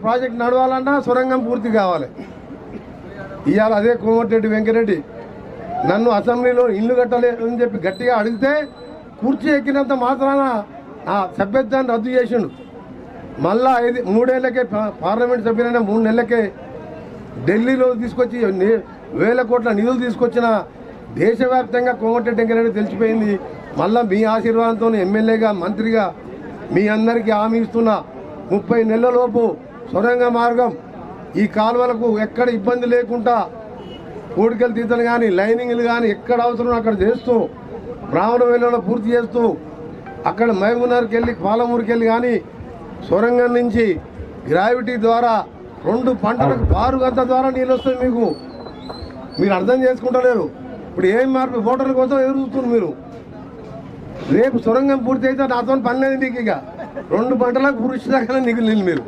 Project నడవాలన్నా సొరంగం పూర్తి కావాలి. ఇవాళ అదే కోమటిరెడ్డి వెంకరెడ్డి నన్ను అసెంబ్లీలో ఇల్లు కట్టలేదని చెప్పి గట్టిగా అడిగితే కుర్చీ ఎక్కినంత మాత్రాన ఆ సభ్యత్వాన్ని రద్దు చేసిండు. మళ్ళా 3 ఏళ్లకే పార్లమెంట్ సభ్యులైన 3 నెలలకే ఢిల్లీలో తీసుకొచ్చి వేల కోట్ల నిధులు తీసుకొచ్చిన దేశవ్యాప్తంగా కోమటిరెడ్డి వెంకరెడ్డి తెలిసిపోయింది. మళ్ళా మీ ఆశీర్వాదంతో ఎమ్మెల్యేగా మంత్రిగా మీ అందరికీ హామీ ఇస్తున్నా 30 నెలలలోపు సొరంగ మార్గం ఈ కాలువలకు ఎక్కడ ఇబ్బంది లేకుండా కోడికలు తీతలు కానీ లైనింగ్లు కానీ ఎక్కడ అవసరం అక్కడ చేస్తూ బ్రాహ్మణ వేలలో పూర్తి చేస్తూ అక్కడ మహబూబ్నగర్కి వెళ్ళి పాలమూరుకి వెళ్ళి కానీ సొరంగం నుంచి గ్రావిటీ ద్వారా 2 పంటలకు బారుగంత ద్వారా నీళ్ళు వస్తాయి. మీరు అర్థం చేసుకుంటలేరు. ఇప్పుడు ఏం మార్పు ఓటర్ల కోసం ఎదురు చూస్తున్నారు మీరు. రేపు సొరంగం పూర్తి అయితే నాతో పని లేదు మీకు. ఇక 2 పంటలకు పురుషుదాకా నీకు మీరు